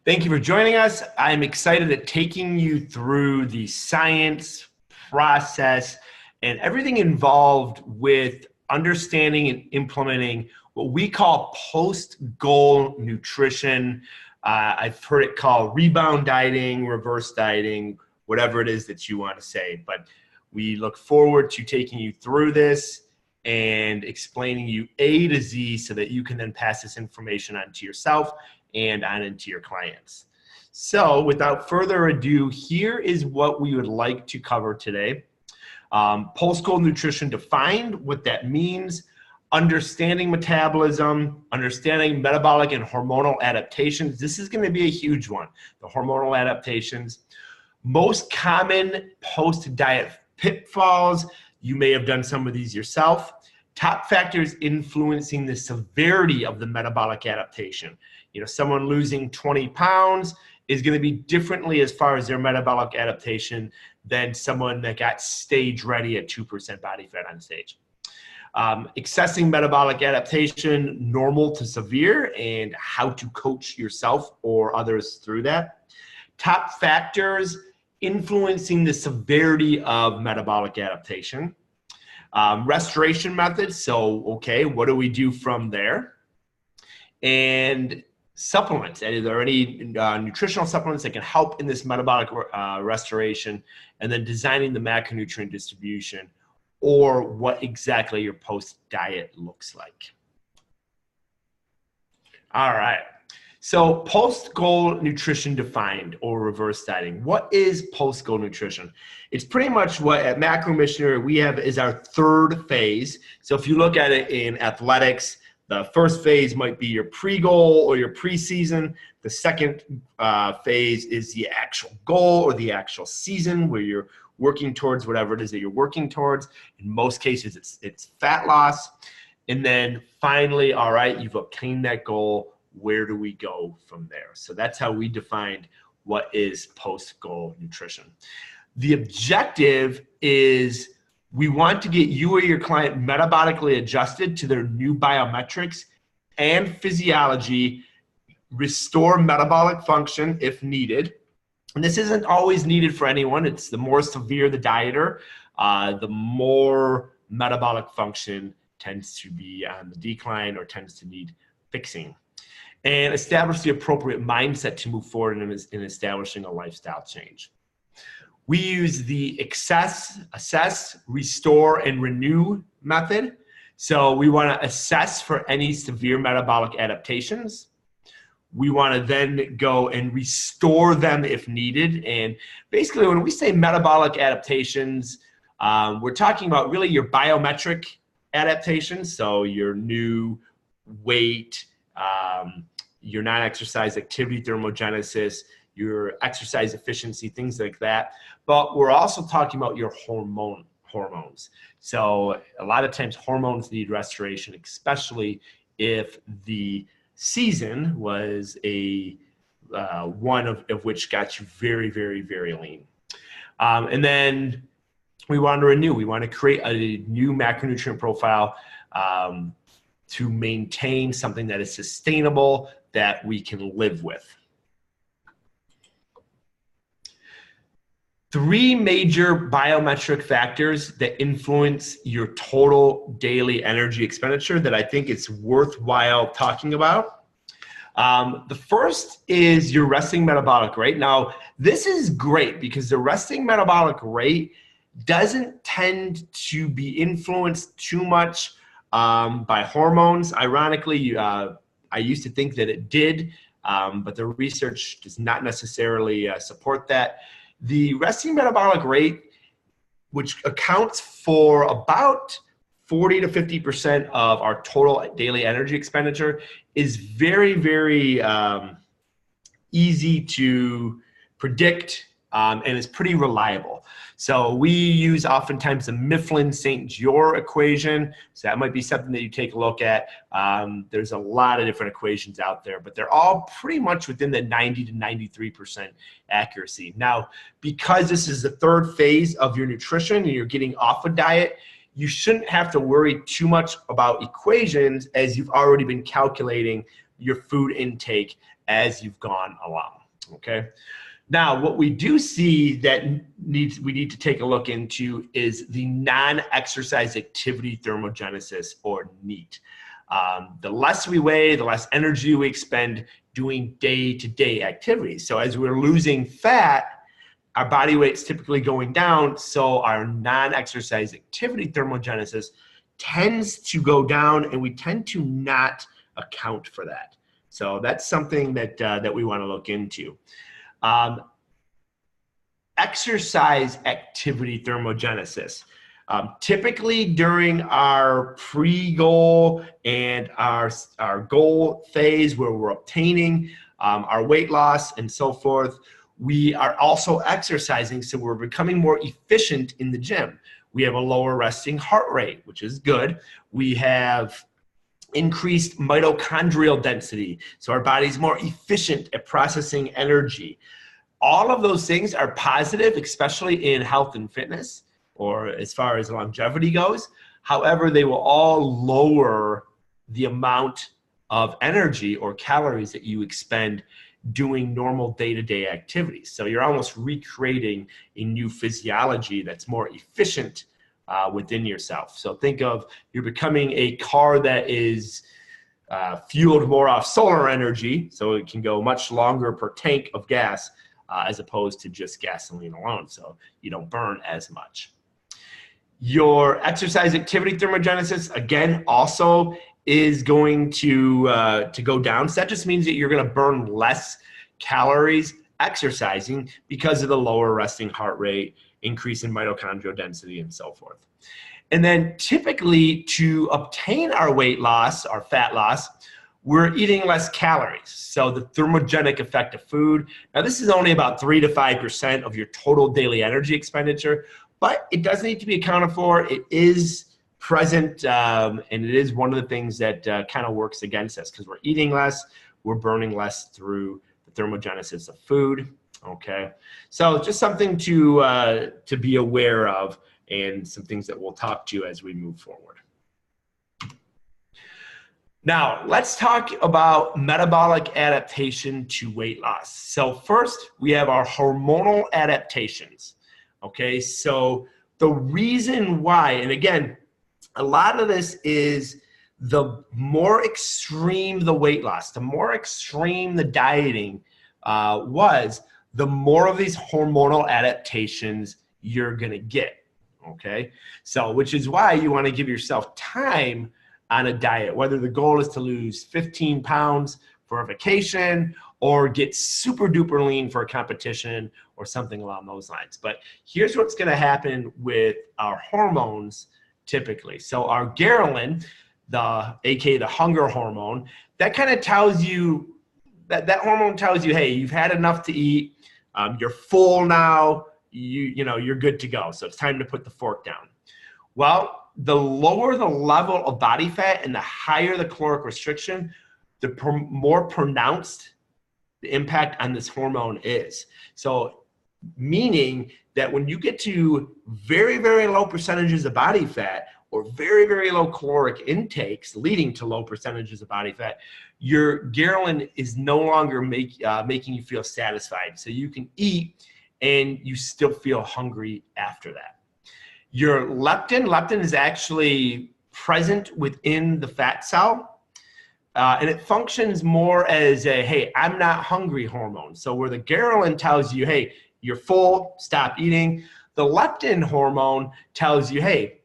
Thank you for joining us. I'm excited at taking you through the science, process, and everything involved with understanding and implementing what we call post-goal nutrition. I've heard it called rebound dieting, reverse dieting, whatever it is that you want to say. But we look forward to taking you through this and explaining you A to Z so that you can then pass this information on to yourself and on into your clients. So without further ado, here is what we would like to cover today. Post-goal nutrition defined, what that means, understanding metabolism, understanding metabolic and hormonal adaptations. This is going to be a huge one, the hormonal adaptations. Most common post-diet pitfalls. You may have done some of these yourself. Top factors influencing the severity of the metabolic adaptation. You know, someone losing 20 pounds is going to be differently as far as their metabolic adaptation than someone that got stage ready at 2% body fat on stage. Accessing metabolic adaptation, normal to severe, and how to coach yourself or others through that. Top factors influencing the severity of metabolic adaptation. Restoration methods, so okay, what do we do from there? And supplements, are there any nutritional supplements that can help in this metabolic restoration? And then designing the macronutrient distribution, or what exactly your post-diet looks like. All right. So post-goal nutrition defined, or reverse dieting. What is post-goal nutrition? It's pretty much what at Macro Missionary we have is our third phase. So if you look at it in athletics, the first phase might be your pre-goal or your pre-season. The second phase is the actual goal or the actual season where you're working towards whatever it is that you're working towards. In most cases, it's fat loss. And then finally, all right, you've obtained that goal. Where do we go from there? So that's how we defined what is post-goal nutrition. The objective is we want to get you or your client metabolically adjusted to their new biometrics and physiology, restore metabolic function if needed. And this isn't always needed for anyone. It's the more severe the dieter, the more metabolic function tends to be on the decline or tends to need fixing. And establish the appropriate mindset to move forward in establishing a lifestyle change. We use the assess, restore, and renew method. So we want to assess for any severe metabolic adaptations. We want to then go and restore them if needed. And basically, when we say metabolic adaptations, we're talking about really your biometric adaptations. So your new weight, your non-exercise activity thermogenesis, your exercise efficiency, things like that. But we're also talking about your hormones. So a lot of times hormones need restoration, especially if the season was a one of which got you very, very, very lean. And then we want to renew. We want to create a new macronutrient profile to maintain something that is sustainable, that we can live with. Three major biometric factors that influence your total daily energy expenditure that I think it's worthwhile talking about. The first is your resting metabolic rate. Now, this is great because the resting metabolic rate doesn't tend to be influenced too much by hormones. Ironically, I used to think that it did, but the research does not necessarily support that. The resting metabolic rate, which accounts for about 40 to 50% of our total daily energy expenditure, is very, very easy to predict and is pretty reliable. So we use oftentimes the Mifflin-St. Jeor equation. So that might be something that you take a look at. There's a lot of different equations out there, but they're all pretty much within the 90 to 93% accuracy. Now, because this is the third phase of your nutrition and you're getting off a diet, you shouldn't have to worry too much about equations as you've already been calculating your food intake as you've gone along, okay? Now, what we do see that we need to take a look into is the non-exercise activity thermogenesis, or NEAT. The less we weigh, the less energy we expend doing day-to-day activities. So as we're losing fat, our body weight's typically going down, so our non-exercise activity thermogenesis tends to go down, and we tend to not account for that. So that's something that, that we want to look into. Exercise activity thermogenesis. Typically during our pre-goal and our goal phase, where we're obtaining our weight loss and so forth, we are also exercising, so we're becoming more efficient in the gym. We have a lower resting heart rate, which is good. We have increased mitochondrial density, so our body's more efficient at processing energy. All of those things are positive, especially in health and fitness, or as far as longevity goes. However, they will all lower the amount of energy or calories that you expend doing normal day-to-day activities. So you're almost recreating a new physiology that's more efficient within yourself. So think of, you're becoming a car that is fueled more off solar energy, so it can go much longer per tank of gas, as opposed to just gasoline alone, so you don't burn as much. Your exercise activity thermogenesis, again, also is going to go down. So that just means that you're going to burn less calories exercising because of the lower resting heart rate, increase in mitochondrial density, and so forth. And then typically, to obtain our weight loss, our fat loss, we're eating less calories. So the thermogenic effect of food. Now, this is only about 3 to 5% of your total daily energy expenditure, but it does need to be accounted for. It is present, and it is one of the things that kind of works against us, because we're eating less, we're burning less through the thermogenesis of food. Okay, so just something to be aware of, and some things that we'll talk to as we move forward. Now, let's talk about metabolic adaptation to weight loss. So first, we have our hormonal adaptations. Okay, so the reason why, and again, a lot of this is the more extreme the weight loss, the more extreme the dieting was, the more of these hormonal adaptations you're gonna get, okay? So, which is why you wanna give yourself time on a diet, whether the goal is to lose 15 pounds for a vacation or get super duper lean for a competition or something along those lines. But here's what's gonna happen with our hormones typically. So our ghrelin, aka the hunger hormone, that kind of tells you, that hormone tells you, hey, you've had enough to eat, you're full now, you know, you're good to go. So it's time to put the fork down. Well, the lower the level of body fat and the higher the caloric restriction, the more pronounced the impact on this hormone is. So meaning that when you get to very, very low percentages of body fat, or very, very low caloric intakes leading to low percentages of body fat, your ghrelin is no longer making you feel satisfied. So you can eat and you still feel hungry after that. Your leptin is actually present within the fat cell, and it functions more as a, hey, I'm not hungry hormone. So where the ghrelin tells you, hey, you're full, stop eating, the leptin hormone tells you, hey,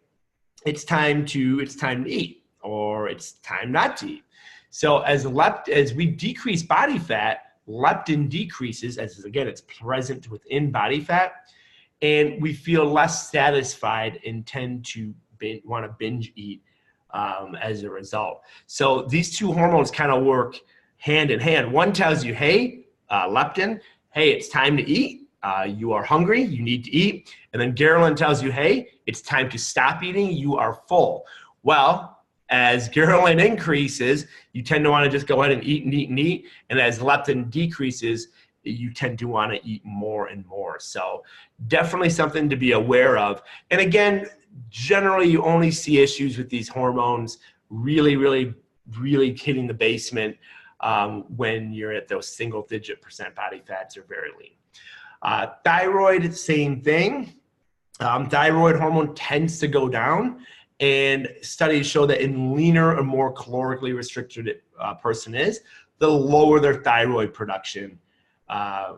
it's time to eat, or it's time not to eat. So as we decrease body fat, leptin decreases, as again, it's present within body fat, and we feel less satisfied and tend to want to binge eat as a result. So these two hormones kind of work hand in hand. One tells you, hey, leptin, hey, it's time to eat. You are hungry, you need to eat. And then ghrelin tells you, hey, it's time to stop eating, you are full. Well, as ghrelin increases, you tend to want to just go ahead and eat and eat and eat. And as leptin decreases, you tend to want to eat more and more. So definitely something to be aware of. And again, generally you only see issues with these hormones really, really, really hitting the basement when you're at those single-digit % body fats or very lean. Thyroid, same thing. Thyroid hormone tends to go down, and studies show that in leaner or more calorically restricted person is, the lower their thyroid production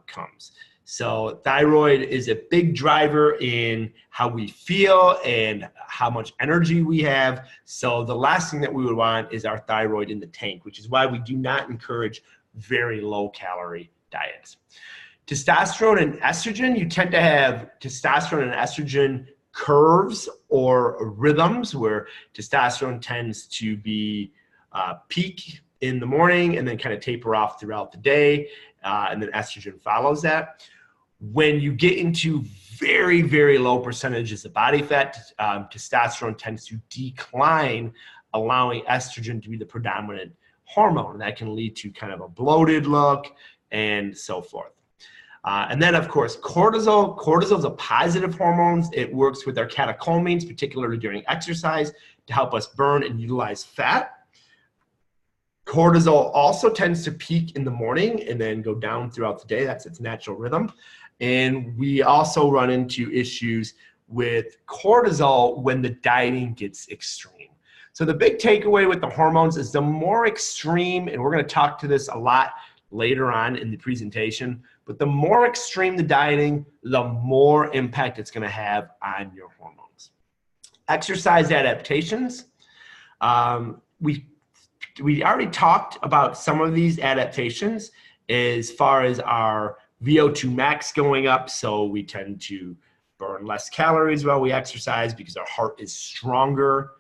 comes. So thyroid is a big driver in how we feel and how much energy we have. So the last thing that we would want is our thyroid in the tank, which is why we do not encourage very low calorie diets. Testosterone and estrogen, you tend to have testosterone and estrogen curves or rhythms where testosterone tends to be peak in the morning and then kind of taper off throughout the day, and then estrogen follows that. When you get into very, very low percentages of body fat, testosterone tends to decline, allowing estrogen to be the predominant hormone. And that can lead to kind of a bloated look and so forth. And then, of course, cortisol. Cortisol is a positive hormone. It works with our catecholamines, particularly during exercise, to help us burn and utilize fat. Cortisol also tends to peak in the morning and then go down throughout the day. That's its natural rhythm. And we also run into issues with cortisol when the dieting gets extreme. So the big takeaway with the hormones is the more extreme, and we're going to talk to this a lot later on in the presentation, but the more extreme the dieting, the more impact it's going to have on your hormones. Exercise adaptations. We already talked about some of these adaptations as far as our VO2 max going up, so we tend to burn less calories while we exercise because our heart is stronger.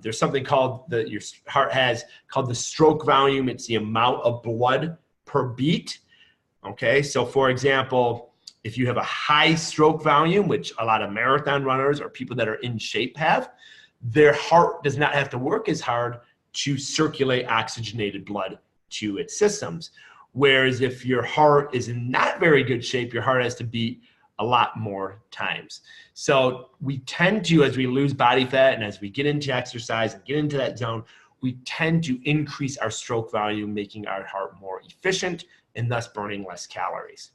There's something called your heart has called the stroke volume. It's the amount of blood per beat. Okay, so for example, if you have a high stroke volume, which a lot of marathon runners or people that are in shape have, their heart does not have to work as hard to circulate oxygenated blood to its systems. Whereas if your heart is in not very good shape, your heart has to beat a lot more times. So we tend to, as we lose body fat and as we get into exercise and get into that zone, we tend to increase our stroke volume, making our heart more efficient and thus burning less calories.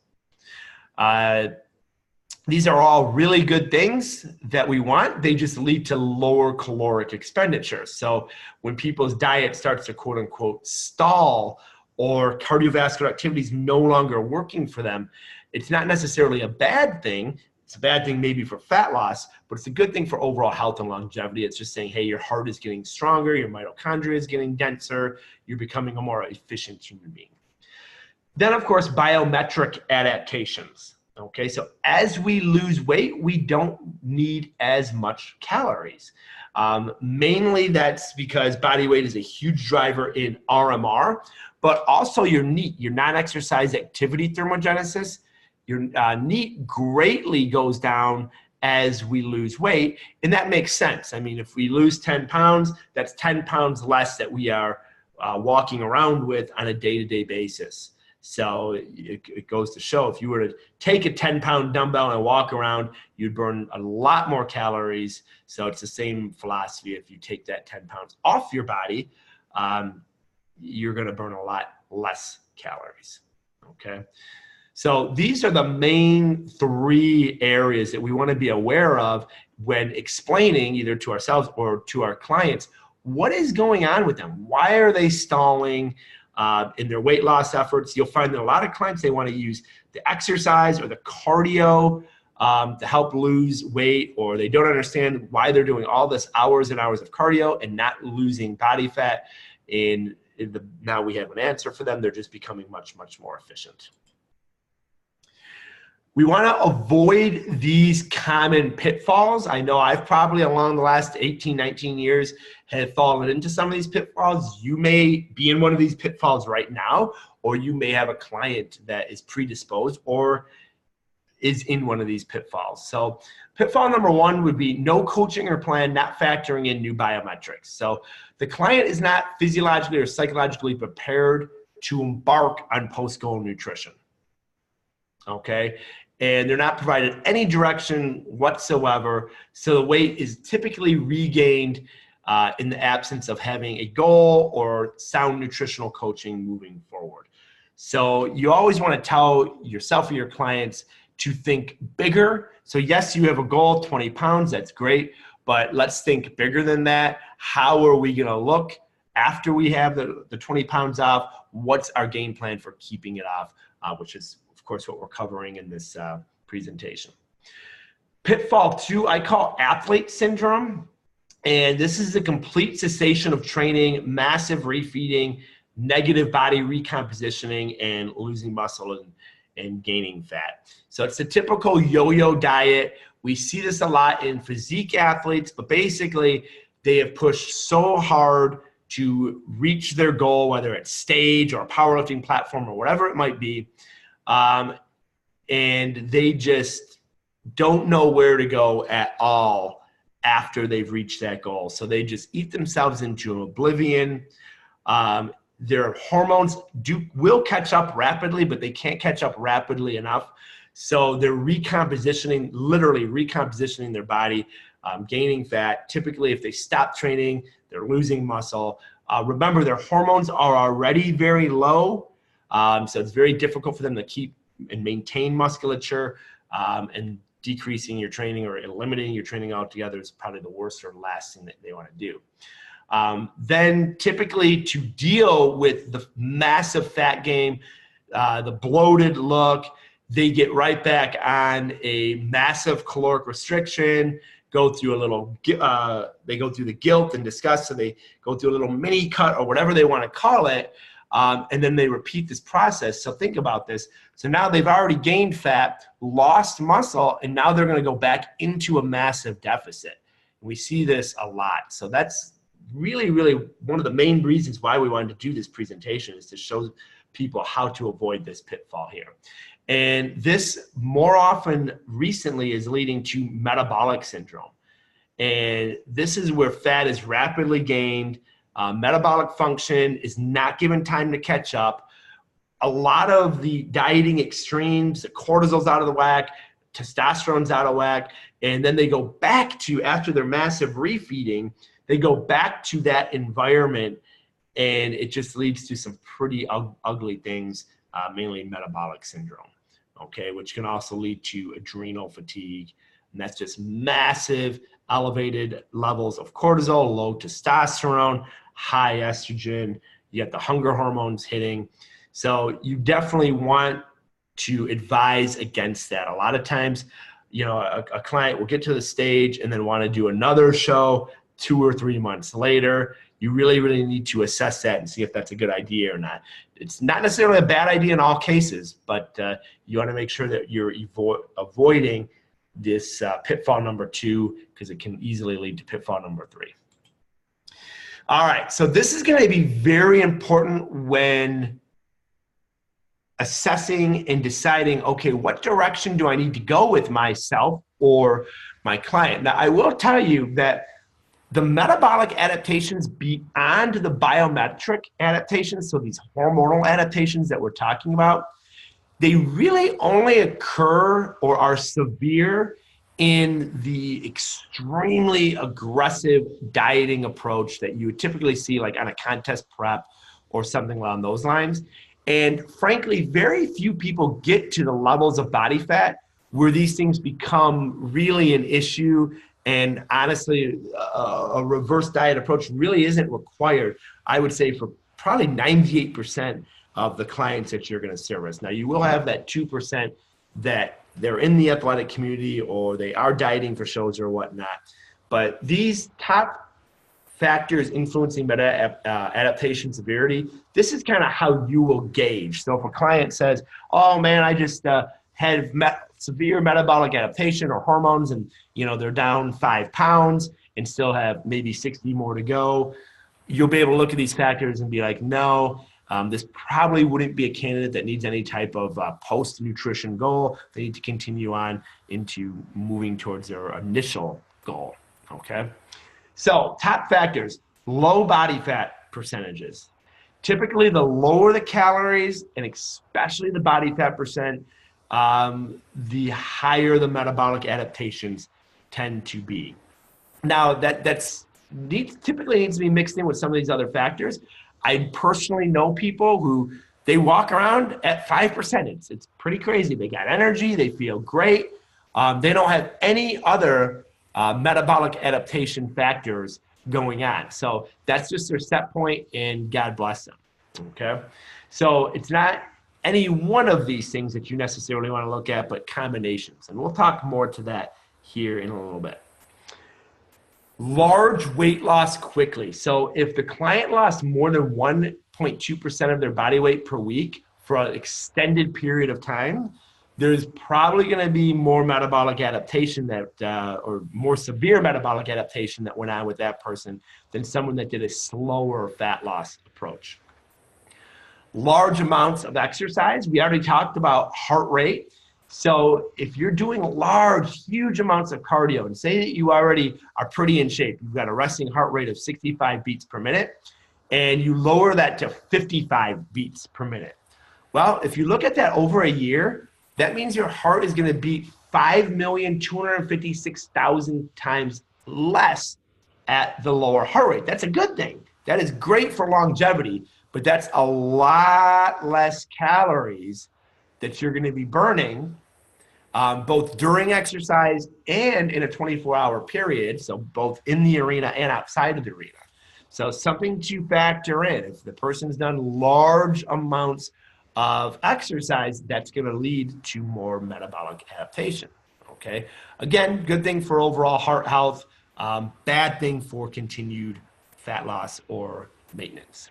These are all really good things that we want. They just lead to lower caloric expenditure. So when people's diet starts to quote unquote stall or cardiovascular activity is no longer working for them, it's not necessarily a bad thing. It's a bad thing maybe for fat loss, but it's a good thing for overall health and longevity. It's just saying, hey, your heart is getting stronger, your mitochondria is getting denser, you're becoming a more efficient human being. Then, of course, biometric adaptations. Okay, so as we lose weight, we don't need as much calories. Mainly that's because body weight is a huge driver in RMR, but also your NEAT, your non-exercise activity thermogenesis. Your NEAT greatly goes down as we lose weight, and that makes sense. I mean, if we lose 10 pounds, that's 10 pounds less that we are walking around with on a day-to-day basis. So it goes to show if you were to take a 10-pound dumbbell and walk around, you'd burn a lot more calories. So it's the same philosophy. If you take that 10 pounds off your body, you're going to burn a lot less calories. Okay. So these are the main three areas that we want to be aware of when explaining either to ourselves or to our clients, what is going on with them? Why are they stalling in their weight loss efforts? You'll find that a lot of clients, they want to use the exercise or the cardio to help lose weight, or they don't understand why they're doing all this hours and hours of cardio and not losing body fat. Now we have an answer for them. They're just becoming much, much more efficient. We want to avoid these common pitfalls. I know I've probably along the last 18, 19 years have fallen into some of these pitfalls. You may be in one of these pitfalls right now, or you may have a client that is predisposed or is in one of these pitfalls. So pitfall number one would be no coaching or plan, not factoring in new biometrics. So the client is not physiologically or psychologically prepared to embark on post-goal nutrition. Okay, and they're not provided any direction whatsoever. So the weight is typically regained in the absence of having a goal or sound nutritional coaching moving forward. So you always want to tell yourself or your clients to think bigger. So yes, you have a goal, 20 pounds, that's great, but let's think bigger than that. How are we going to look after we have the 20 pounds off? What's our game plan for keeping it off, which is, of course, what we're covering in this presentation. Pitfall 2, I call athlete syndrome. And this is a complete cessation of training, massive refeeding, negative body recompositioning, and losing muscle and gaining fat. So it's the typical yo-yo diet. We see this a lot in physique athletes, but basically they have pushed so hard to reach their goal, whether it's stage or a powerlifting platform or whatever it might be, and they just don't know where to go at all after they've reached that goal. So they just eat themselves into oblivion. Their hormones will catch up rapidly, but they can't catch up rapidly enough. So they're literally recompositioning their body, gaining fat. Typically, if they stop training, they're losing muscle. Remember, their hormones are already very low, so it's very difficult for them to keep and maintain musculature, and decreasing your training or eliminating your training altogether is probably the worst or last thing that they want to do. Then typically to deal with the massive fat gain, the bloated look, they get right back on a massive caloric restriction, go through they go through the guilt and disgust, so they go through a little mini cut or whatever they want to call it, and then they repeat this process. So think about this. So now they've already gained fat, lost muscle, and now they're going to go back into a massive deficit. We see this a lot. So that's really, really one of the main reasons why we wanted to do this presentation, is to show people how to avoid this pitfall here. And this more often recently is leading to metabolic syndrome. And this is where fat is rapidly gained. Metabolic function is not given time to catch up. A lot of the dieting extremes, the cortisol's out of the whack, testosterone's out of whack, and then they go back to, after their massive refeeding, they go back to that environment, and it just leads to some pretty ugly things, mainly metabolic syndrome, okay, which can also lead to adrenal fatigue, and that's just massive elevated levels of cortisol, low testosterone, high estrogen. You got the hunger hormones hitting. So you definitely want to advise against that. A lot of times, you know, a client will get to the stage and then want to do another show 2 or 3 months later. You really, really need to assess that and see if that's a good idea or not. It's not necessarily a bad idea in all cases, but you want to make sure that you're avoiding this pitfall number 2, because it can easily lead to pitfall number 3. All right, so this is going to be very important when assessing and deciding, okay, what direction do I need to go with myself or my client? Now, I will tell you that the metabolic adaptations beyond the biometric adaptations, so these hormonal adaptations that we're talking about, they really only occur or are severe in the extremely aggressive dieting approach that you would typically see like on a contest prep or something along those lines. And frankly, very few people get to the levels of body fat where these things become really an issue. And honestly, a reverse diet approach really isn't required, I would say, for probably 98% of the clients that you're going to service. Now, you will have that 2% that they're in the athletic community or they are dieting for shows or whatnot. But these top factors influencing adaptation severity, this is kind of how you will gauge. So if a client says, oh man, I just had severe metabolic adaptation or hormones, and you know they're down 5 pounds and still have maybe 60 more to go, you'll be able to look at these factors and be like, no, this probably wouldn't be a candidate that needs any type of post-nutrition goal. They need to continue on into moving towards their initial goal, okay? So top factors, low body fat percentages. Typically, the lower the calories, and especially the body fat percent, the higher the metabolic adaptations tend to be. Now, that's typically needs to be mixed in with some of these other factors. I personally know people who they walk around at 5%. It's pretty crazy. They got energy. They feel great. They don't have any other metabolic adaptation factors going on. So that's just their set point, and God bless them. Okay. So it's not any one of these things that you necessarily want to look at, but combinations. And we'll talk more to that here in a little bit. Large weight loss quickly. So if the client lost more than 1.2% of their body weight per week for an extended period of time, there's probably going to be more metabolic adaptation or more severe metabolic adaptation that went on with that person than someone that did a slower fat loss approach. Large amounts of exercise. We already talked about heart rate. So if you're doing huge amounts of cardio, and say that you already are pretty in shape, you've got a resting heart rate of 65 beats per minute, and you lower that to 55 beats per minute. Well, if you look at that over a year, that means your heart is going to beat 5,256,000 times less at the lower heart rate. That's a good thing. That is great for longevity, but that's a lot less calories that you're going to be burning both during exercise and in a 24-hour period, so both in the arena and outside of the arena. So something to factor in. If the person's done large amounts of exercise, that's going to lead to more metabolic adaptation. Okay. Again, good thing for overall heart health, bad thing for continued fat loss or maintenance.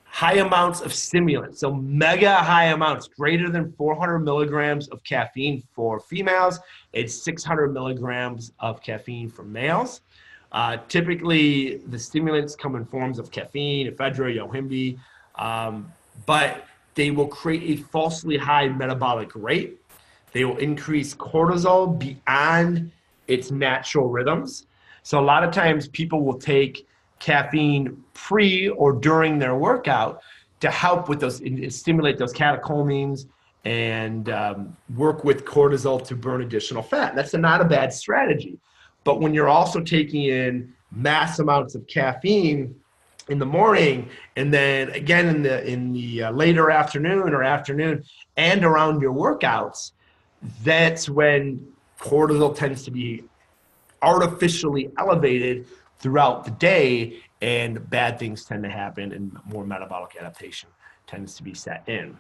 High amounts of stimulants, so mega high amounts, greater than 400 milligrams of caffeine for females, it's 600 milligrams of caffeine for males. Typically, the stimulants come in forms of caffeine, ephedra, yohimbe, but they will create a falsely high metabolic rate. They will increase cortisol beyond its natural rhythms. So a lot of times people will take caffeine pre or during their workout to help with those, stimulate those catecholamines and work with cortisol to burn additional fat. That's not a bad strategy. But when you're also taking in mass amounts of caffeine in the morning, and then again in the later afternoon and around your workouts, that's when cortisol tends to be artificially elevated throughout the day, and bad things tend to happen, and more metabolic adaptation tends to be set in.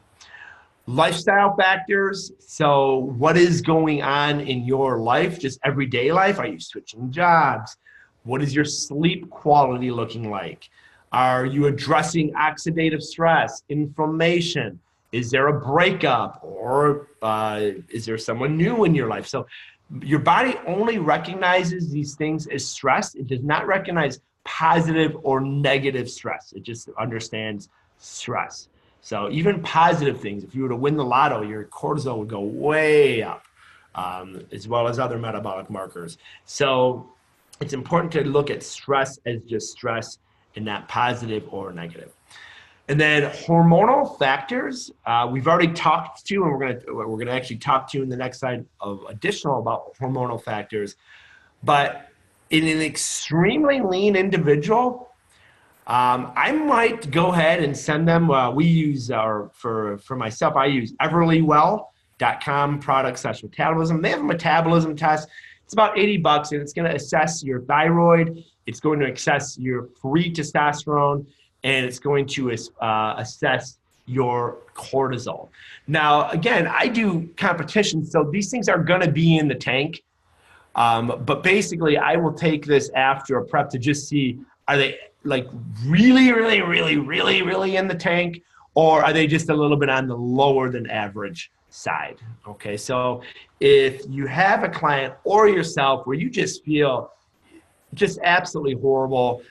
Lifestyle factors. So what is going on in your life, just everyday life? Are you switching jobs? What is your sleep quality looking like? Are you addressing oxidative stress, inflammation? Is there a breakup, or is there someone new in your life? So your body only recognizes these things as stress. It does not recognize positive or negative stress. It just understands stress. So even positive things, if you were to win the lotto, your cortisol would go way up, as well as other metabolic markers. So it's important to look at stress as just stress and not positive or negative. And then hormonal factors, we've already talked to, and we're gonna actually talk to in the next slide of additional about hormonal factors. But in an extremely lean individual, I might go ahead and send them. We use for myself, I use everlywell.com product/metabolism. They have a metabolism test. It's about $80, and it's going to assess your thyroid. It's going to assess your free testosterone, and it's going to assess your cortisol. Now, again, I do competition, so these things are going to be in the tank. But basically, I will take this after a prep to just see, are they like really in the tank, or are they just a little bit on the lower than average side? Okay, so if you have a client or yourself where you just feel just absolutely horrible,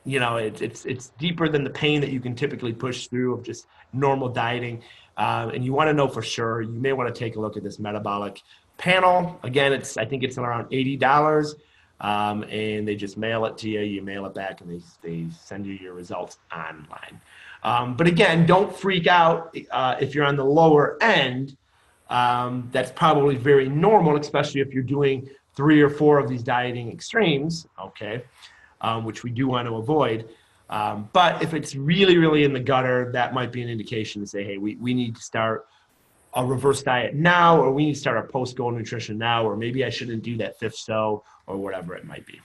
you know, it's deeper than the pain that you can typically push through of just normal dieting, and you want to know for sure, you may want to take a look at this metabolic panel. Again, I think it's around $80, and they just mail it to you. You mail it back, and they send you your results online. But again, don't freak out if you're on the lower end. That's probably very normal, especially if you're doing 3 or 4 of these dieting extremes. Okay, which we do want to avoid. But if it's really, really in the gutter, that might be an indication to say, hey, we need to start a reverse diet now, or we need to start our post-goal nutrition now, or maybe I shouldn't do that fifth so, or whatever it might be.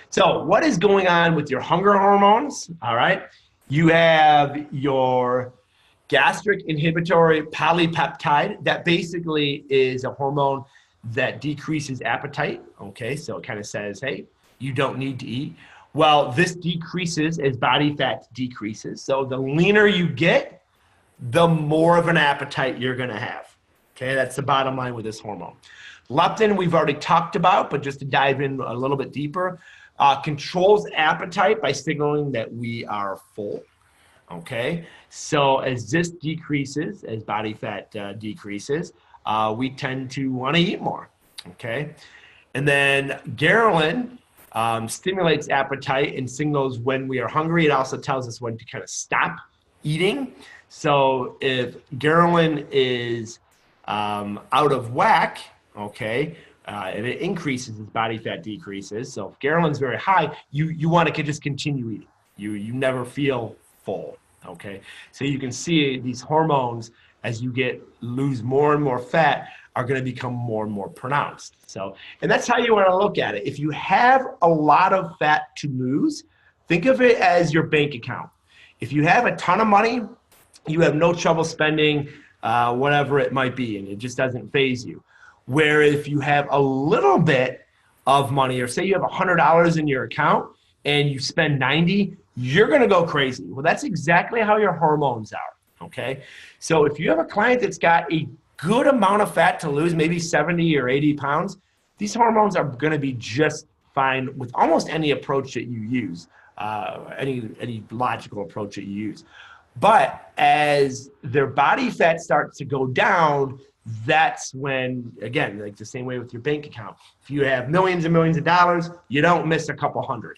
So what is going on with your hunger hormones? All right. You have your gastric inhibitory polypeptide. That basically is a hormone that decreases appetite. Okay, so it kind of says, hey, you don't need to eat. Well, this decreases as body fat decreases. So the leaner you get, the more of an appetite you're going to have. Okay, that's the bottom line with this hormone. Leptin, we've already talked about, but just to dive in a little bit deeper, controls appetite by signaling that we are full. Okay, so as this decreases, as body fat decreases, we tend to want to eat more. Okay, and then ghrelin stimulates appetite and signals when we are hungry. It also tells us when to kind of stop eating. So if ghrelin is out of whack, okay, and it increases as body fat decreases. So if ghrelin is very high, you want to just continue eating. You never feel full. Okay, so you can see these hormones as you lose more and more fat are going to become more and more pronounced. So, and that's how you want to look at it. If you have a lot of fat to lose, think of it as your bank account. If you have a ton of money, you have no trouble spending whatever it might be, and it just doesn't faze you. Where if you have a little bit of money, or say you have $100 in your account and you spend 90, you're going to go crazy. Well, that's exactly how your hormones are, okay? So if you have a client that's got a good amount of fat to lose, maybe 70 or 80 pounds, these hormones are going to be just fine with almost any approach that you use, any logical approach that you use. But as their body fat starts to go down, that's when, again, like the same way with your bank account, if you have millions and millions of dollars, you don't miss a couple hundred.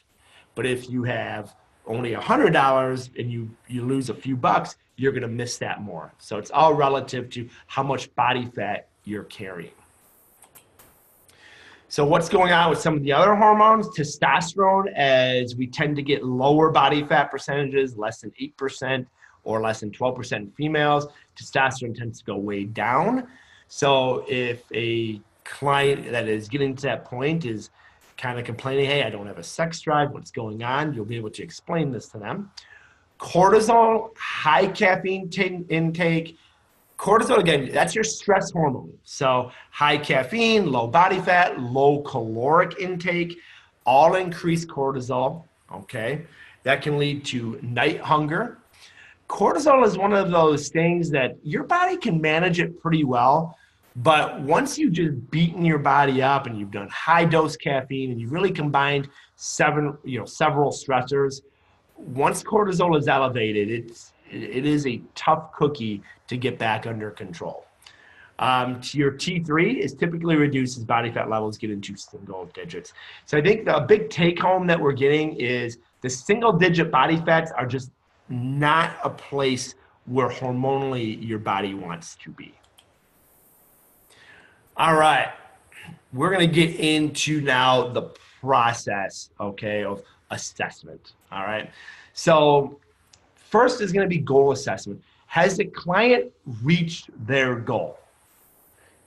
But if you have only $100 and you lose a few bucks, you're going to miss that more. So it's all relative to how much body fat you're carrying. So what's going on with some of the other hormones? Testosterone, as we tend to get lower body fat percentages, less than 8% or less than 12% in females, testosterone tends to go way down. So if a client that is getting to that point is kind of complaining, hey, I don't have a sex drive, what's going on? You'll be able to explain this to them. Cortisol, high caffeine intake. Cortisol, again, that's your stress hormone. So high caffeine, low body fat, low caloric intake, all increase cortisol, okay? That can lead to night hunger. Cortisol is one of those things that your body can manage it pretty well, but once you've just beaten your body up and you've done high dose caffeine and you've really combined several stressors, once cortisol is elevated, it is a tough cookie to get back under control. Your T3 is typically reduced as body fat levels get into single digits. So I think the big take home that we're getting is the single digit body fats are just not a place where hormonally your body wants to be. All right, we're going to get into now the process, okay, of assessment. All right, so first is going to be goal assessment. Has the client reached their goal?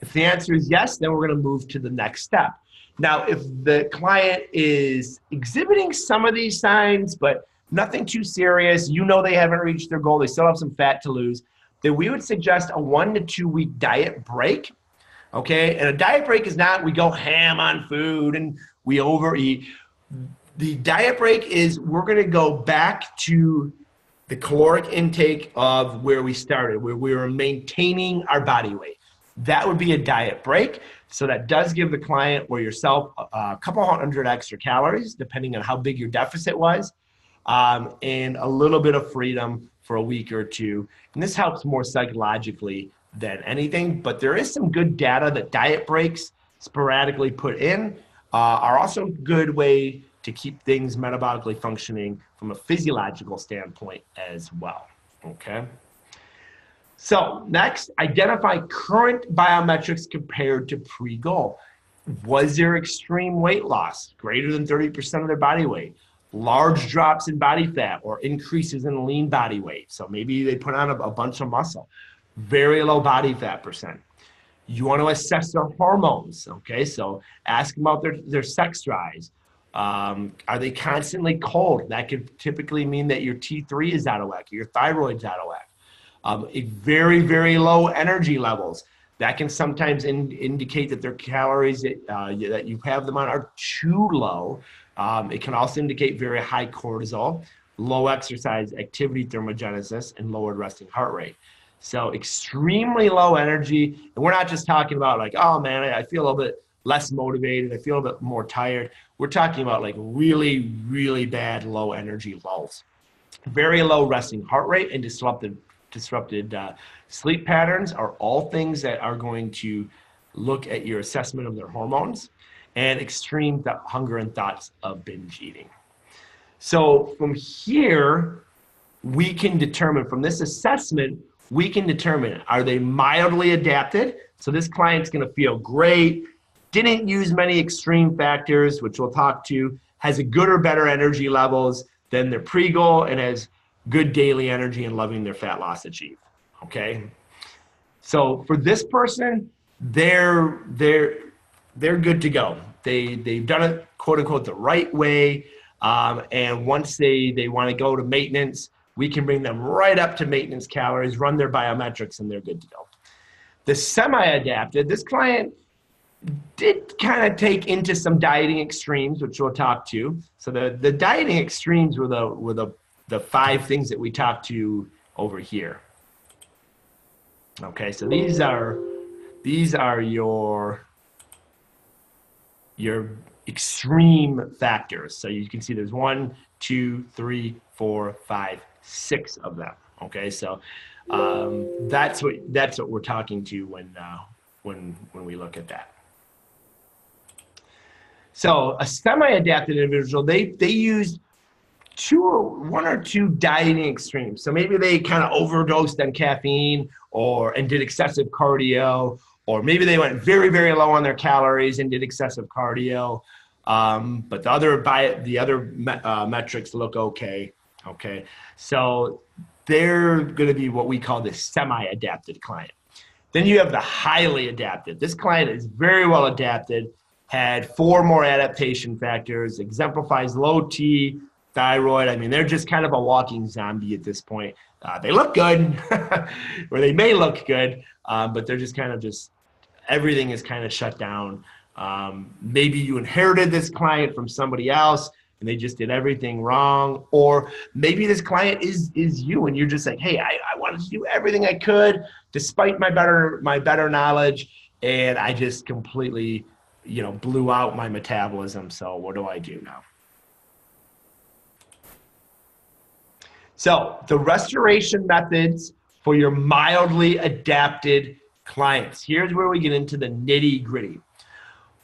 If the answer is yes, then we're going to move to the next step. Now, if the client is exhibiting some of these signs, but nothing too serious, you know they haven't reached their goal, they still have some fat to lose, then we would suggest a 1 to 2 week diet break. Okay, and a diet break is not we go ham on food and we overeat. The diet break is we're going to go back to the caloric intake of where we started, where we were maintaining our body weight. That would be a diet break. So that does give the client or yourself a couple hundred extra calories, depending on how big your deficit was, and a little bit of freedom for a week or two. And this helps more psychologically than anything, but there is some good data that diet breaks sporadically put in are also a good way to keep things metabolically functioning from a physiological standpoint as well, okay? So next, identify current biometrics compared to pre-goal. Was there extreme weight loss, greater than 30% of their body weight? Large drops in body fat or increases in lean body weight. So maybe they put on a bunch of muscle. Very low body fat percent. You want to assess their hormones, okay? So ask them about their sex drives. Are they constantly cold? That could typically mean that your T3 is out of whack, your thyroid's out of whack. Very, very low energy levels. That can sometimes indicate that their calories that you have them on are too low. It can also indicate very high cortisol, low exercise activity thermogenesis, and lowered resting heart rate. So extremely low energy. And we're not just talking about like, oh man, I feel a little bit less motivated. I feel a bit more tired. We're talking about like really, really bad low energy lulls. Very low resting heart rate and disrupted sleep patterns are all things that are going to look at your assessment of their hormones, and extreme hunger and thoughts of binge eating. So from here, we can determine, from this assessment, we can determine, are they mildly adapted? So this client's gonna feel great, didn't use many extreme factors, which we'll talk to, has a good or better energy levels than their pre-goal, and has good daily energy and loving their fat loss achieved, okay? So for this person, they're good to go. They've done it, quote unquote, the right way, and once they wanna go to maintenance, we can bring them right up to maintenance calories, run their biometrics, and they're good to go. The semi-adapted, this client did kind of take into some dieting extremes, which we'll talk to. So the dieting extremes were the 5 things that we talked to over here. Okay, so these are your extreme factors. So you can see there's 1, 2, 3, 4, 5, 6 of them. Okay, so that's what we're talking to when we look at that. So a semi-adapted individual, they used 1 or 2 dieting extremes. So maybe they kind of overdosed on caffeine and did excessive cardio, or maybe they went very, very low on their calories and did excessive cardio. But the other metrics look okay. Okay, so they're going to be what we call the semi-adapted client. Then you have the highly adapted. This client is very well adapted, had 4 more adaptation factors, exemplifies low T, thyroid. I mean, they're just kind of a walking zombie at this point. They look good, or they may look good, but they're just everything is kind of shut down. Maybe you inherited this client from somebody else and they just did everything wrong. Or maybe this client is you and you're just like, hey, I wanted to do everything I could despite my better knowledge, and I just completely, blew out my metabolism. So what do I do now? So the restoration methods for your mildly adapted clients. Here's where we get into the nitty gritty.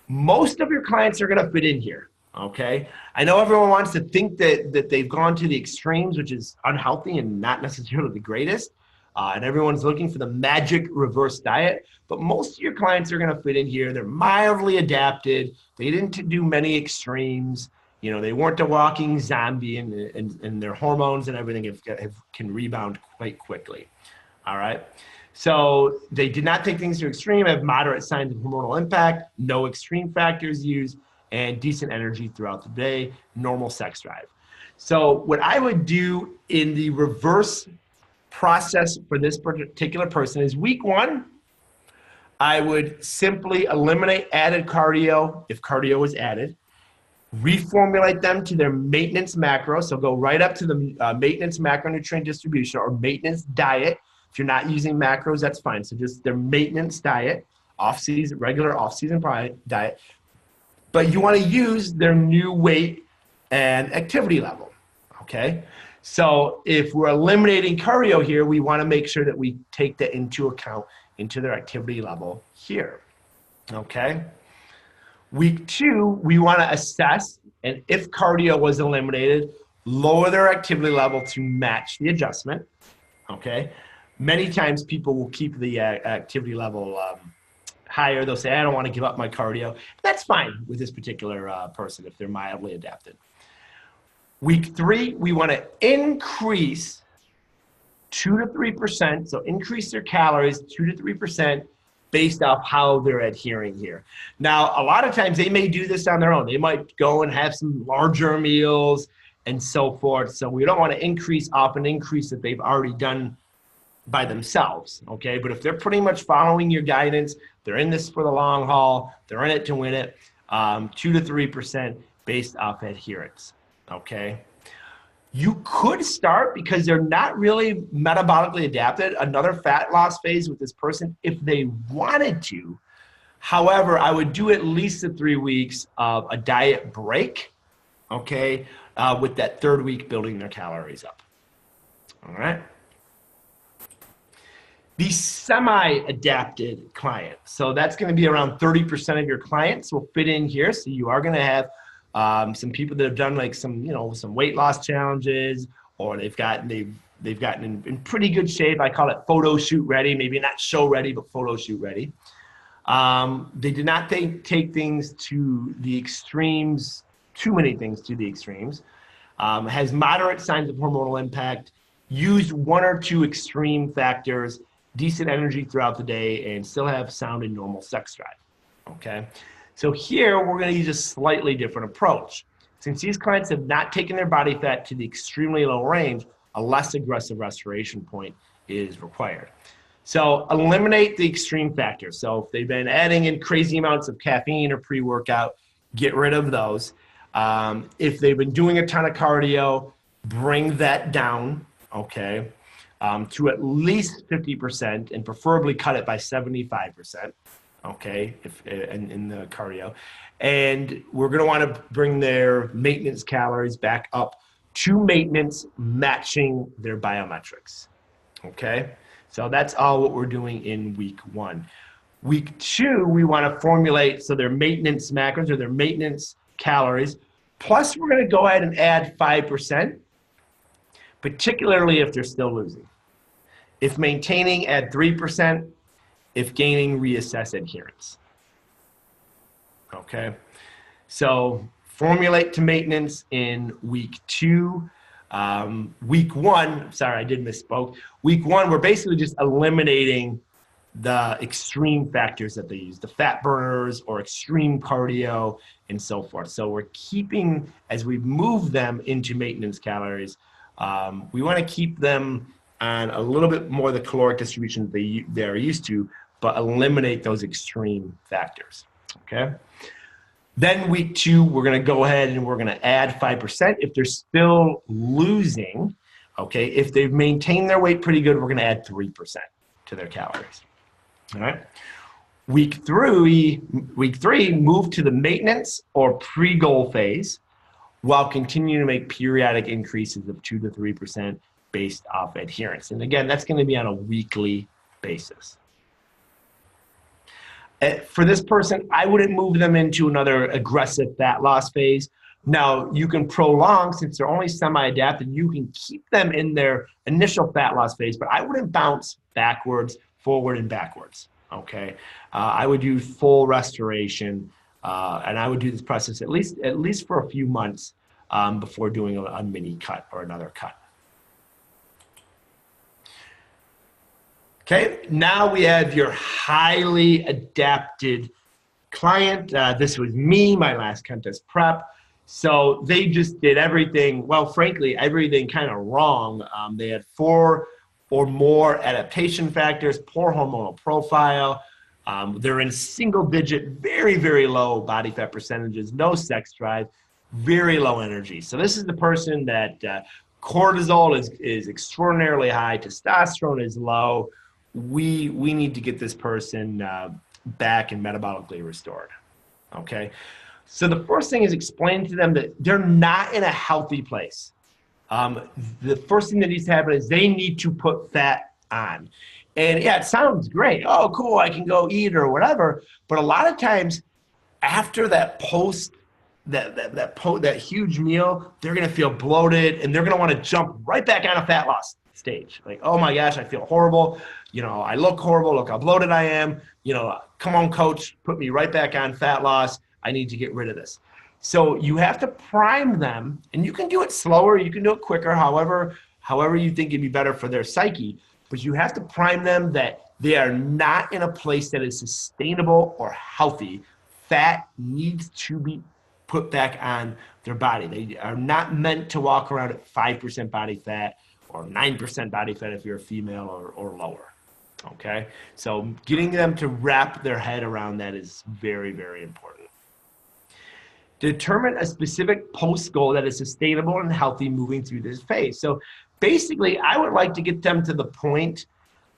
Most of your clients are going to fit in here, okay? I know everyone wants to think that they've gone to the extremes, which is unhealthy and not necessarily the greatest, and everyone's looking for the magic reverse diet, but most of your clients are going to fit in here. They're mildly adapted. They didn't do many extremes. They weren't a walking zombie, and their hormones and everything can rebound quite quickly, all right? So they did not take things to extreme, have moderate signs of hormonal impact, no extreme factors used, and decent energy throughout the day, normal sex drive. So what I would do in the reverse process for this particular person is week 1, I would simply eliminate added cardio if cardio was added, reformulate them to their maintenance macro. So go right up to the maintenance macronutrient distribution or maintenance diet. If you're not using macros, that's fine. So just their maintenance diet, regular off-season diet. But you want to use their new weight and activity level, okay? So if we're eliminating cardio here, we want to make sure that we take that into account into their activity level here, okay? Week 2, we want to assess, and if cardio was eliminated, lower their activity level to match the adjustment, okay? Many times people will keep the activity level higher. They'll say, I don't want to give up my cardio. That's fine with this particular person if they're mildly adapted. Week 3, we want to increase 2 to 3%. So increase their calories 2 to 3% based off how they're adhering here. Now, a lot of times they may do this on their own. They might go and have some larger meals and so forth. So we don't want to increase off an increase that they've already done by themselves, okay? But if they're pretty much following your guidance, they're in this for the long haul, they're in it to win it, 2 to 3% based off adherence, okay? You could start, because they're not really metabolically adapted, another fat loss phase with this person if they wanted to. However, I would do at least the 3 weeks of a diet break, okay, with that 3rd week building their calories up, all right? The semi-adapted client. So that's going to be around 30% of your clients will fit in here. So you are going to have some people that have done like some weight loss challenges, or they've gotten in pretty good shape. I call it photo shoot ready, maybe not show ready, but photo shoot ready. They did not take things to the extremes, too many things to the extremes. Has moderate signs of hormonal impact, used 1 or 2 extreme factors, decent energy throughout the day, and still have sound and normal sex drive, okay? So here, we're gonna use a slightly different approach. Since these clients have not taken their body fat to the extremely low range, a less aggressive restoration point is required. So eliminate the extreme factors. So if they've been adding in crazy amounts of caffeine or pre-workout, get rid of those. If they've been doing a ton of cardio, bring that down, okay? To at least 50%, and preferably cut it by 75%, okay, in the cardio. And we're going to want to bring their maintenance calories back up to maintenance, matching their biometrics, okay? So that's all what we're doing in week 1. Week 2, we want to formulate, so their maintenance macros or their maintenance calories, plus we're going to go ahead and add 5%, particularly if they're still losing. If maintaining, add 3%. If gaining, reassess adherence. Okay? So formulate to maintenance in week 2. Week 1, sorry, I did misspoke. Week 1, we're basically just eliminating the extreme factors that they use, the fat burners or extreme cardio and so forth. So we're keeping, as we move them into maintenance calories, we want to keep them on a little bit more the caloric distribution they're used to, but eliminate those extreme factors, okay? Then week 2, we're gonna go ahead and we're gonna add 5% if they're still losing, okay? If they've maintained their weight pretty good, we're gonna add 3% to their calories, all right? Week 3, move to the maintenance or pre-goal phase while continuing to make periodic increases of 2 to 3% based off adherence. And again, that's going to be on a weekly basis. For this person, I wouldn't move them into another aggressive fat loss phase. Now, you can prolong, since they're only semi-adapted, you can keep them in their initial fat loss phase, but I wouldn't bounce backwards, forward, and backwards, okay? I would do full restoration, and I would do this process at least for a few months before doing a mini cut or another cut. Okay, now we have your highly adapted client. This was me, my last contest prep. So they just did everything, well, frankly, everything kind of wrong. They had 4 or more adaptation factors, poor hormonal profile. They're in single digit, very, very low body fat percentages, no sex drive, very low energy. So this is the person that cortisol is extraordinarily high, testosterone is low. We need to get this person back and metabolically restored, okay? So the first thing is explain to them that they're not in a healthy place. The first thing that needs to happen is they need to put fat on. And yeah, it sounds great. Oh, cool, I can go eat or whatever. But a lot of times after that that huge meal, they're gonna feel bloated and they're gonna wanna jump right back on a fat loss stage. Like, oh my gosh, I feel horrible. I look horrible, look how bloated I am, come on, coach, put me right back on fat loss. I need to get rid of this. So you have to prime them, and you can do it slower, you can do it quicker, however you think it'd be better for their psyche, but you have to prime them that they are not in a place that is sustainable or healthy. Fat needs to be put back on their body. They are not meant to walk around at 5% body fat or 9% body fat if you're a female or lower. Okay? So getting them to wrap their head around that is very, very important. Determine a specific post goal that is sustainable and healthy moving through this phase. So basically, I would like to get them to the point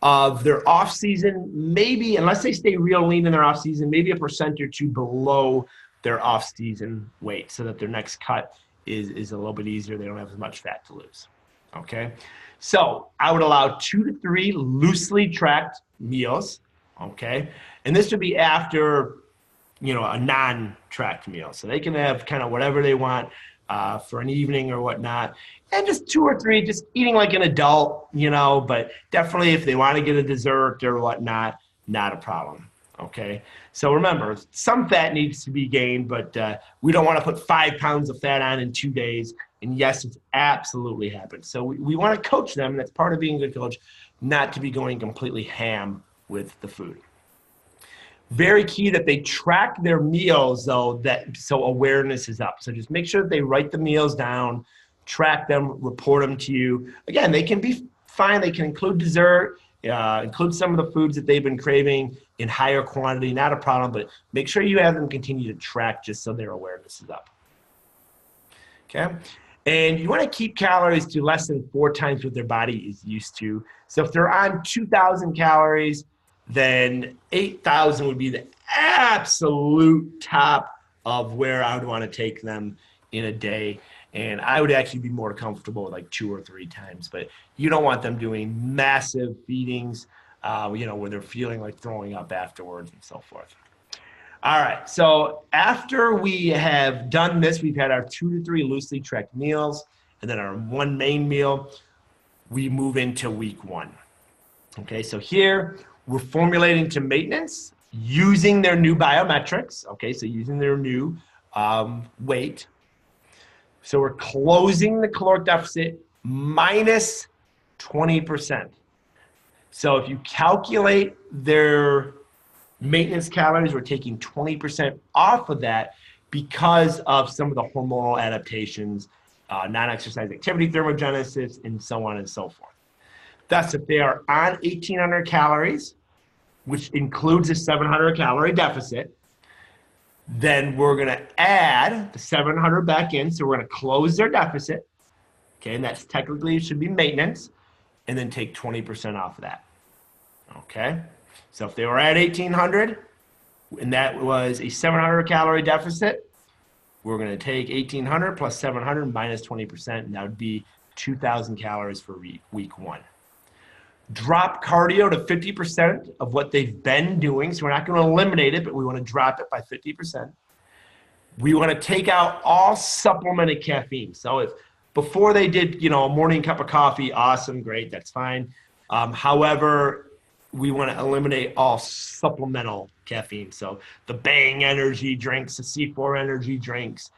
of their off season, maybe, unless they stay real lean in their off season, maybe a percent or two below their off season weight, so that their next cut is a little bit easier. They don't have as much fat to lose. Okay. So I would allow 2 to 3 loosely tracked meals. Okay. And this would be after, a non-tracked meal. So they can have kind of whatever they want for an evening or whatnot. And just 2 or 3, just eating like an adult, but definitely if they want to get a dessert or whatnot, not a problem. Okay. So remember, some fat needs to be gained, but we don't want to put 5 pounds of fat on in 2 days. And yes, it's absolutely happened. So we want to coach them. That's part of being a good coach, not to be going completely ham with the food. Very key that they track their meals, though, so awareness is up. So just make sure that they write the meals down, track them, report them to you. Again, they can be fine. They can include dessert, include some of the foods that they've been craving in higher quantity, not a problem, but make sure you have them continue to track just so their awareness is up. Okay? And you want to keep calories to less than 4 times what their body is used to. So if they're on 2,000 calories, then 8,000 would be the absolute top of where I would want to take them in a day. And I would actually be more comfortable with like 2 or 3 times. But you don't want them doing massive feedings, where they're feeling like throwing up afterwards and so forth. All right. So after we have done this, we've had our 2 to 3 loosely tracked meals and then our 1 main meal. We move into week 1. Okay. So here, we're formulating to maintenance using their new biometrics. Okay, so using their new weight. So we're closing the caloric deficit minus 20%. So if you calculate their maintenance calories, we're taking 20% off of that because of some of the hormonal adaptations, non-exercise activity thermogenesis, and so on and so forth. Thus, if they are on 1,800 calories, which includes a 700 calorie deficit, then we're going to add the 700 back in. So we're going to close their deficit. Okay, and that's technically should be maintenance, and then take 20% off of that. Okay, so if they were at 1,800, and that was a 700 calorie deficit, we're going to take 1,800 plus 700 minus 20%, and that would be 2,000 calories for week 1. Drop cardio to 50% of what they've been doing. So we're not going to eliminate it, but we want to drop it by 50%. We want to take out all supplemented caffeine. So if before they did, a morning cup of coffee, awesome, great, that's fine. However, we want to eliminate all supplemental caffeine. So the Bang energy drinks, the C4 energy drinks,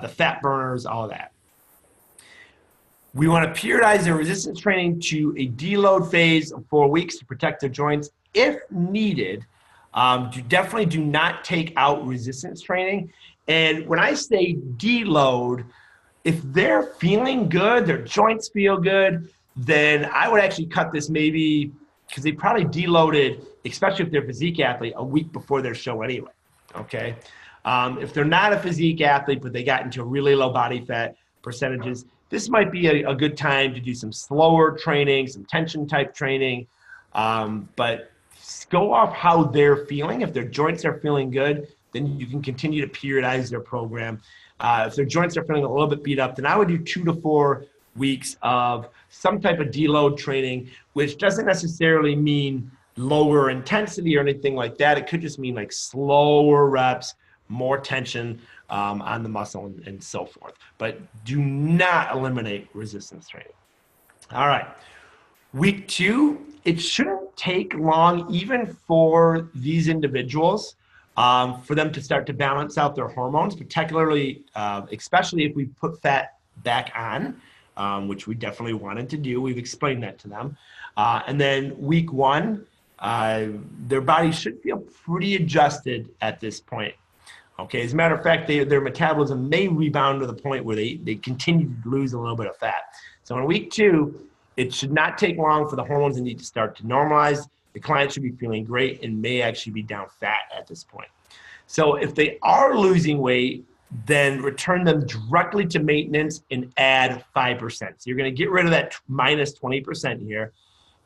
the fat burners, all of that. We want to periodize their resistance training to a deload phase of 4 weeks to protect their joints if needed. Definitely do not take out resistance training. And when I say deload, if they're feeling good, their joints feel good, then I would actually cut this maybe because they probably deloaded, especially if they're a physique athlete, a week before their show anyway. Okay. If they're not a physique athlete, but they got into really low body fat percentages, this might be a good time to do some slower training, some tension type training, but go off how they're feeling. If their joints are feeling good, then you can continue to periodize their program. If their joints are feeling a little bit beat up, then I would do 2 to 4 weeks of some type of deload training, which doesn't necessarily mean lower intensity or anything like that. It could just mean like slower reps, more tension on the muscle and so forth. But do not eliminate resistance training. All right. Week 2, it shouldn't take long, even for these individuals, for them to start to balance out their hormones, particularly, especially if we put fat back on, which we definitely wanted to do. We've explained that to them. And then week 1, their body should feel pretty adjusted at this point. Okay, as a matter of fact, their metabolism may rebound to the point where they continue to lose a little bit of fat. So in week 2, it should not take long for the hormones to need to start to normalize. The client should be feeling great and may actually be down fat at this point. So if they are losing weight, then return them directly to maintenance and add 5%. So you're going to get rid of that minus 20% here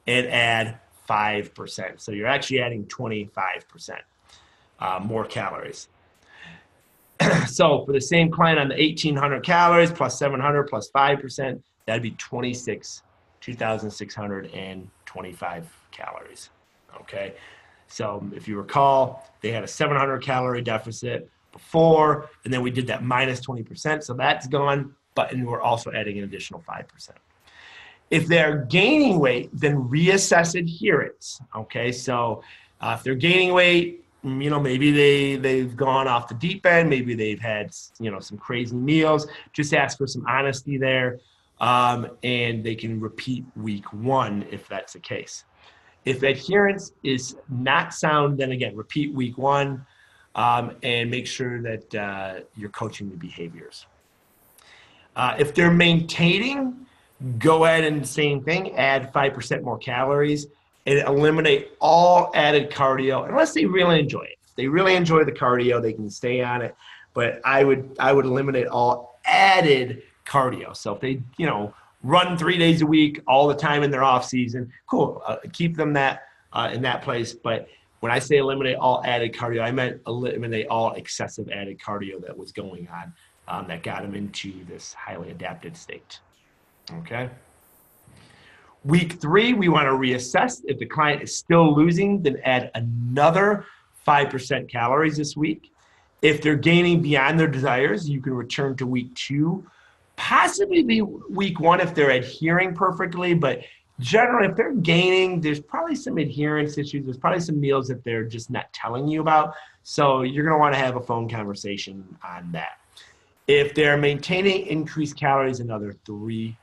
and add 5%. So you're actually adding 25% more calories. So for the same client on the 1,800 calories plus 700 plus 5%, that'd be 2,625 calories. Okay. So if you recall, they had a 700 calorie deficit before, and then we did that minus 20%. So that's gone, and we're also adding an additional 5%. If they're gaining weight, then reassess adherence. Okay. So if they're gaining weight, maybe they've gone off the deep end. Maybe they've had, some crazy meals. Just ask for some honesty there. And they can repeat week 1 if that's the case. If adherence is not sound, then again, repeat week 1 and make sure that you're coaching the behaviors. If they're maintaining, go ahead and same thing, add 5% more calories and eliminate all added cardio unless they really enjoy it. If they really enjoy the cardio, they can stay on it. But I would eliminate all added cardio. So if they, run 3 days a week all the time in their off season, cool. Keep them in that place. But when I say eliminate all added cardio, I meant eliminate all excessive added cardio that was going on that got them into this highly adapted state. Okay. Week 3, we want to reassess. If the client is still losing, then add another 5% calories this week. If they're gaining beyond their desires, you can return to week 2, possibly be week 1 if they're adhering perfectly. But generally, if they're gaining, there's probably some adherence issues. There's probably some meals that they're just not telling you about. So you're going to want to have a phone conversation on that. If they're maintaining, increased calories another 3%.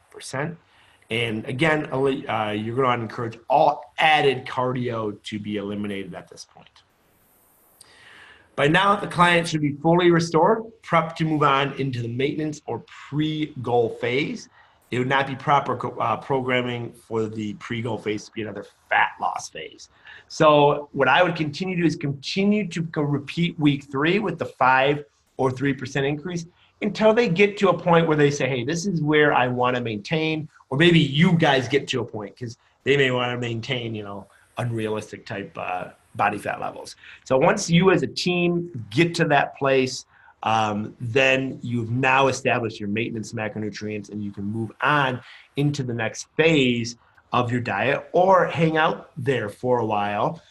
And again, you're going to want to encourage all added cardio to be eliminated at this point. By now, the client should be fully restored, prepped to move on into the maintenance or pre-goal phase. It would not be proper programming for the pre-goal phase to be another fat loss phase. So what I would continue to do is continue to repeat week 3 with the 5 or 3% increase until they get to a point where they say, hey, this is where I want to maintain, or maybe you guys get to a point because they may want to maintain, unrealistic type body fat levels. So once you as a team get to that place, then you've now established your maintenance macronutrients and you can move on into the next phase of your diet or hang out there for a while.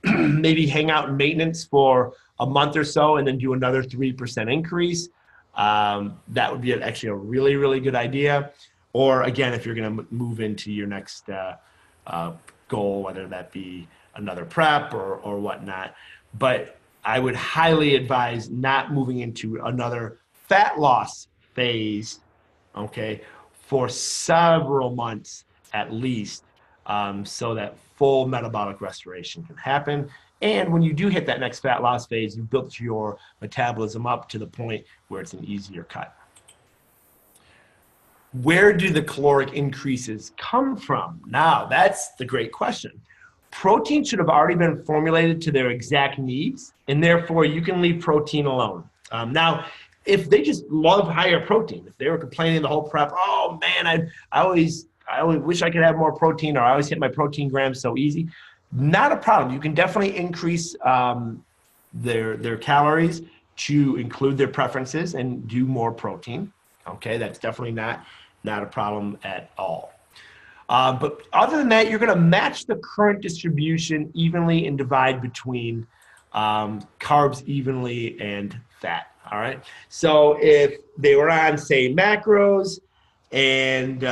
Maybe hang out in maintenance for a month or so and then do another 3% increase. That would be actually a really, really good idea. Or again, if you're going to move into your next goal, whether that be another prep or whatnot. But I would highly advise not moving into another fat loss phase, okay, for several months at least, so that full metabolic restoration can happen. And when you do hit that next fat loss phase, you've built your metabolism up to the point where it's an easier cut. Where do the caloric increases come from? Now, that's the great question. Protein should have already been formulated to their exact needs, and therefore you can leave protein alone. Now, if they just love higher protein, if they were complaining the whole prep, oh man, I always wish I could have more protein, or I always hit my protein grams so easy, not a problem. You can definitely increase their calories to include their preferences and do more protein. Okay, that's definitely not a problem at all. But other than that, you're going to match the current distribution evenly and divide between carbs evenly and fat. All right. So if they were on, say, macros, and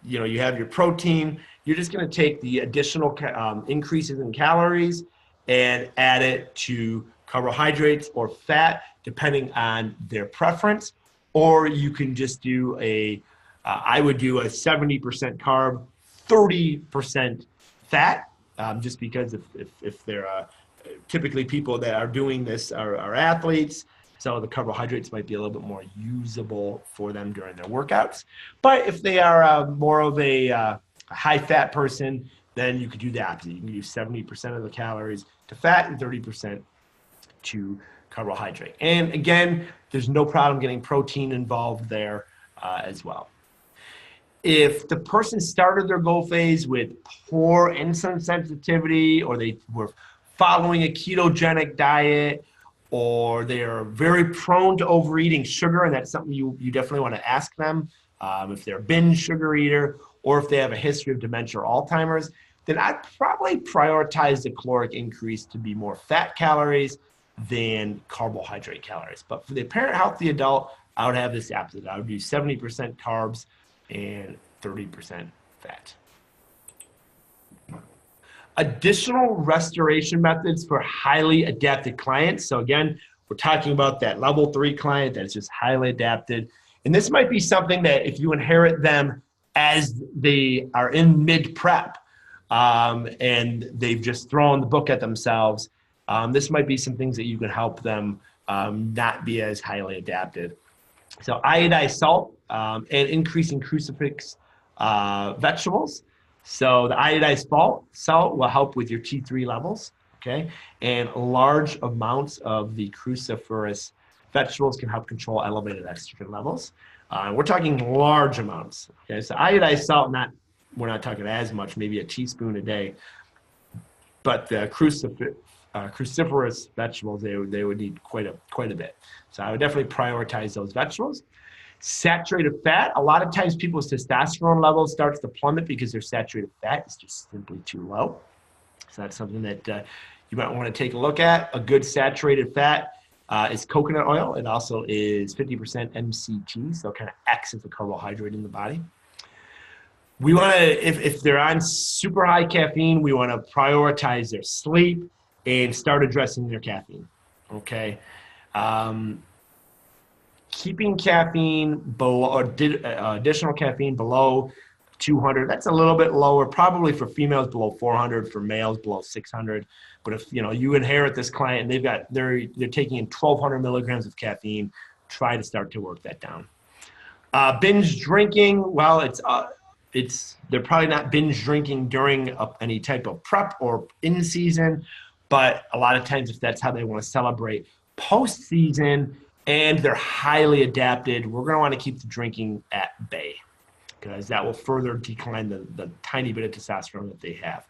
you have your protein you're just going to take the additional increases in calories and add it to carbohydrates or fat, depending on their preference. Or you can just do I would do a 70% carb, 30% fat, just because if they're typically people that are doing this are athletes, so the carbohydrates might be a little bit more usable for them during their workouts. But if they are more of a high-fat person, then you could do the opposite. You can use 70% of the calories to fat and 30% to carbohydrate. And again, there's no problem getting protein involved there as well. If the person started their goal phase with poor insulin sensitivity, or they were following a ketogenic diet, or they are very prone to overeating sugar, and that's something you definitely want to ask them, if they're a binge sugar eater, or if they have a history of dementia or Alzheimer's, then I'd probably prioritize the caloric increase to be more fat calories than carbohydrate calories. But for the apparent healthy adult, I would have this opposite. I would do 70% carbs and 30% fat. Additional restoration methods for highly adapted clients. So again, we're talking about that level 3 client that's just highly adapted. And this might be something that if you inherit them as they are in mid-prep and they've just thrown the book at themselves, this might be some things that you can help them not be as highly adapted. So iodized salt and increasing crucifix vegetables. So the iodized salt will help with your T3 levels, okay? And large amounts of the cruciferous vegetables can help control elevated estrogen levels. We're talking large amounts, okay? So iodized salt, we're not talking as much, maybe a teaspoon a day, but the cruciferous vegetables, they would need quite a bit. So I would definitely prioritize those vegetables. Saturated fat, a lot of times people's testosterone level starts to plummet because their saturated fat is just simply too low. So that's something that you might want to take a look at. A good saturated fat is coconut oil. It also is 50% MCT, so it kind of acts as a carbohydrate in the body. We want to, if they're on super high caffeine, we want to prioritize their sleep and start addressing their caffeine, okay? Keeping caffeine below, or additional caffeine below 200, that's a little bit lower, probably for females below 400, for males below 600. But if you inherit this client and they're taking in 1,200 milligrams of caffeine, try to start to work that down. Binge drinking, well, they're probably not binge drinking during any type of prep or in season, but a lot of times if that's how they want to celebrate post-season and they're highly adapted, we're going to want to keep the drinking at bay because that will further decline the tiny bit of testosterone that they have.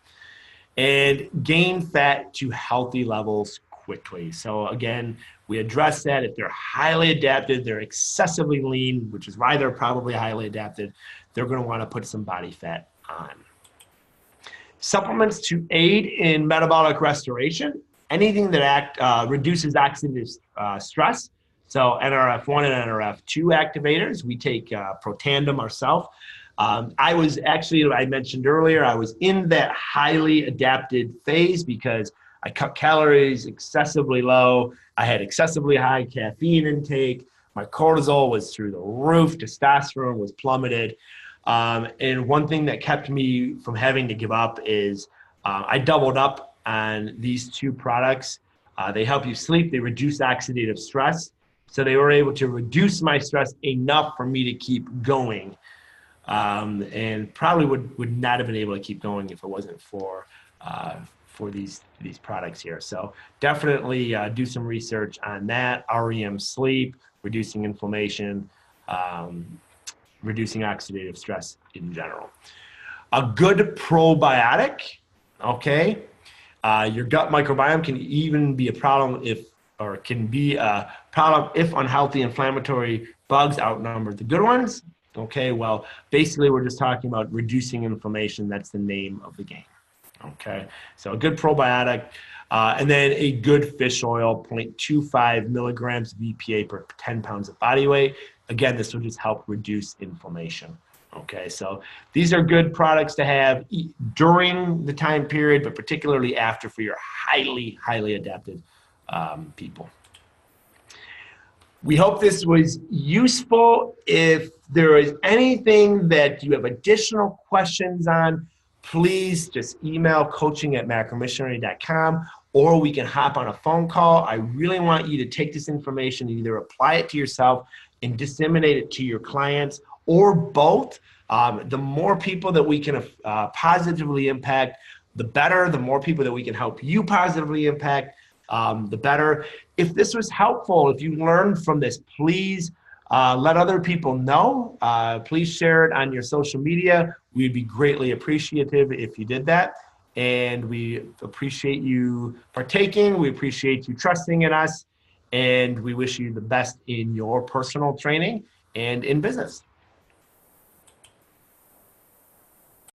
And gain fat to healthy levels quickly. So again, we address that. If they're highly adapted, they're excessively lean, which is why they're probably highly adapted, they're going to want to put some body fat on. Supplements to aid in metabolic restoration, anything that reduces oxidative stress. So NRF1 and NRF2 activators, we take Protandim ourselves. I mentioned earlier, I was in that highly adapted phase because I cut calories excessively low. I had excessively high caffeine intake. My cortisol was through the roof. Testosterone was plummeted. And one thing that kept me from having to give up is I doubled up on these two products. They help you sleep. They reduce oxidative stress. So they were able to reduce my stress enough for me to keep going. And probably would not have been able to keep going if it wasn't for these products here. So definitely do some research on that. REM sleep, reducing inflammation, reducing oxidative stress in general. A good probiotic, okay? Your gut microbiome can even be a problem if unhealthy inflammatory bugs outnumber the good ones. Okay, well, basically we're just talking about reducing inflammation. That's the name of the game. Okay, so a good probiotic, and then a good fish oil, 0.25 milligrams of EPA per 10 pounds of body weight. Again, this will just help reduce inflammation. Okay, so these are good products to have during the time period, but particularly after for your highly adapted people. We hope this was useful. If there is anything that you have additional questions on, please just email coaching@macromissionary.com, or we can hop on a phone call. I really want you to take this information and either apply it to yourself and disseminate it to your clients, or both. The more people that we can positively impact, the better. The more people that we can help you positively impact, the better. If this was helpful, if you learned from this, please let other people know. Please share it on your social media. We'd be greatly appreciative if you did that. And we appreciate you partaking. We appreciate you trusting in us. And we wish you the best in your personal training and in business.